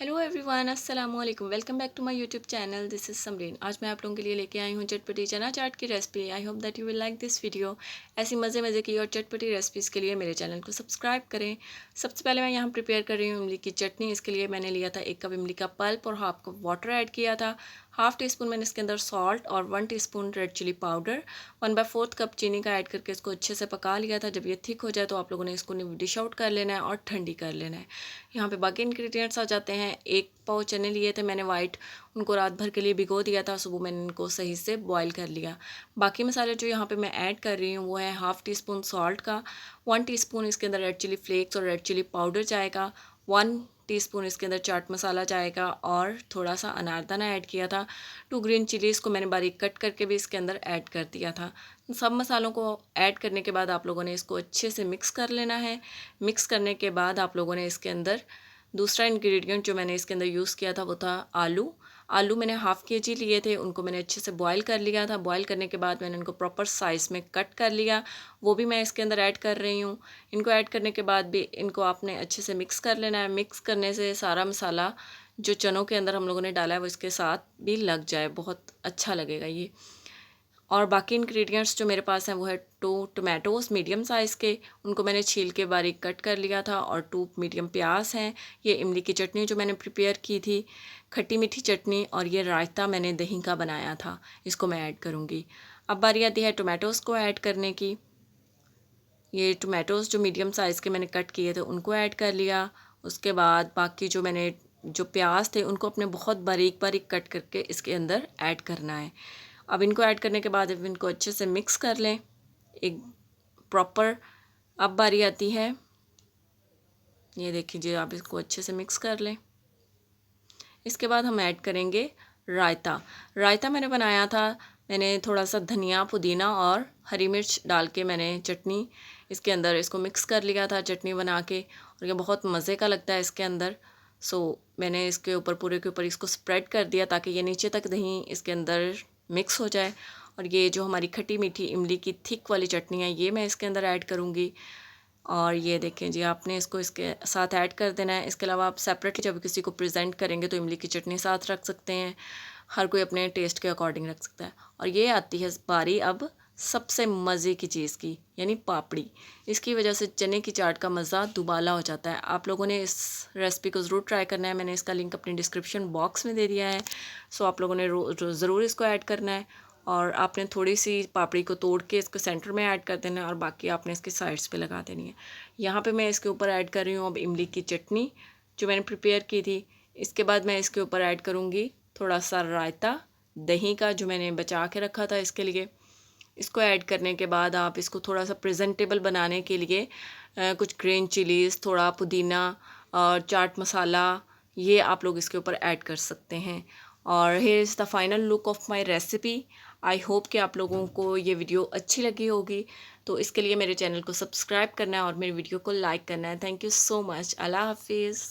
Hello everyone, अस्सलाम वालेकुम। Welcome back to my YouTube channel. This is Samreen. आज मैं आप लोगों के लिए लेके आई हूँ चटपटी चना चाट की recipe. I hope that you will like this video. ऐसी मज़े मज़े की और चटपटी रेसिपीज़ के लिए मेरे चैनल को सब्सक्राइब करें। सबसे पहले मैं यहाँ प्रिपेयर कर रही हूँ इमली की चटनी। इसके लिए मैंने लिया था 1 कप इमली का पल्प और हाफ कप वाटर ऐड किया था। हाफ टी स्पून मैंने इसके अंदर सॉल्ट और 1 teaspoon red chilli powder, 1/4 cup चीनी का ऐड करके इसको अच्छे से पका लिया था। जब ये थिक हो जाए तो आप लोगों ने इसको डिश आउट कर लेना है और ठंडी कर लेना है। यहाँ पे बाकी इंग्रेडिएंट्स आ जाते हैं। 1 पाव चने लिए थे मैंने वाइट, उनको रात भर के लिए भिगो दिया था। सुबह मैंने इनको सही से बॉईल कर लिया। बाकी मसाले जो यहाँ पे मैं ऐड कर रही हूँ वो है हाफ़ टी स्पून सॉल्ट का, 1 टीस्पून इसके अंदर रेड चिली फ्लेक्स और रेड चिली पाउडर चाय का, 1 टीस्पून इसके अंदर चाट मसाला चाय का और थोड़ा सा अनारदाना ऐड किया था। 2 ग्रीन चिलीज़ को मैंने बारीक कट करके भी इसके अंदर ऐड कर दिया था। सब मसालों को ऐड करने के बाद आप लोगों ने इसको अच्छे से मिक्स कर लेना है। मिक्स करने के बाद आप लोगों ने इसके अंदर दूसरा इंग्रेडिएंट जो मैंने इसके अंदर यूज़ किया था वो था आलू। आलू मैंने हाफ़ केजी लिए थे, उनको मैंने अच्छे से बॉईल कर लिया था। बॉईल करने के बाद मैंने उनको प्रॉपर साइज़ में कट कर लिया, वो भी मैं इसके अंदर ऐड कर रही हूँ। इनको ऐड करने के बाद भी इनको आपने अच्छे से मिक्स कर लेना है। मिक्स करने से सारा मसाला जो चनों के अंदर हम लोगों ने डाला है वो इसके साथ भी लग जाए, बहुत अच्छा लगेगा ये। और बाकी इंग्रेडिएंट्स जो मेरे पास हैं वो है 2 टोमेटोज़ मीडियम साइज़ के, उनको मैंने छील के बारीक कट कर लिया था, और 2 मीडियम प्याज हैं। ये इमली की चटनी जो मैंने प्रिपेयर की थी, खट्टी मीठी चटनी, और ये रायता मैंने दही का बनाया था, इसको मैं ऐड करूँगी। अब बारी आती है टोमेटोज़ को ऐड करने की। ये टोमेटोज़ जो मीडियम साइज़ के मैंने कट किए थे उनको ऐड कर लिया। उसके बाद बाकी जो प्याज थे उनको अपने बहुत बारीक बारीक कट करके इसके अंदर ऐड करना है। अब इनको ऐड करने के बाद अब इनको अच्छे से मिक्स कर लें एक प्रॉपर। अब बारी आती है, ये देखिए, आप इसको अच्छे से मिक्स कर लें। इसके बाद हम ऐड करेंगे रायता। रायता मैंने बनाया था, मैंने थोड़ा सा धनिया, पुदीना और हरी मिर्च डाल के मैंने चटनी इसके अंदर इसको मिक्स कर लिया था चटनी बना के, और ये बहुत मज़े का लगता है इसके अंदर। मैंने इसके ऊपर पूरे के ऊपर इसको स्प्रेड कर दिया ताकि ये नीचे तक दही इसके अंदर मिक्स हो जाए। और ये जो हमारी खट्टी मीठी इमली की थिक वाली चटनी है ये मैं इसके अंदर ऐड करूँगी। और ये देखें जी, आपने इसको इसके साथ ऐड कर देना है। इसके अलावा आप सेपरेटली जब किसी को प्रेजेंट करेंगे तो इमली की चटनी साथ रख सकते हैं। हर कोई अपने टेस्ट के अकॉर्डिंग रख सकता है। और ये आती है बारी अब सबसे मज़े की चीज़ की, यानी पापड़ी। इसकी वजह से चने की चाट का मज़ा दुबाला हो जाता है। आप लोगों ने इस रेसिपी को ज़रूर ट्राई करना है। मैंने इसका लिंक अपनी डिस्क्रिप्शन बॉक्स में दे दिया है। आप लोगों ने ज़रूर इसको ऐड करना है। और आपने थोड़ी सी पापड़ी को तोड़ के इसको सेंटर में ऐड कर देना है, और बाकी आपने इसके साइड्स पे लगा देनी है। यहाँ पे मैं इसके ऊपर ऐड कर रही हूँ अब इमली की चटनी जो मैंने प्रिपेयर की थी। इसके बाद मैं इसके ऊपर ऐड करूँगी थोड़ा सा रायता दही का जो मैंने बचा के रखा था इसके लिए। इसको ऐड करने के बाद आप इसको थोड़ा सा प्रेजेंटेबल बनाने के लिए कुछ ग्रीन चिलीज़, थोड़ा पुदीना और चाट मसाला, ये आप लोग इसके ऊपर ऐड कर सकते हैं। और here is the final look of my recipe. I hope कि आप लोगों को ये वीडियो अच्छी लगी होगी। तो इसके लिए मेरे चैनल को सब्सक्राइब करना है और मेरी वीडियो को लाइक करना है। Thank you so much. अल्लाह हाफिज़।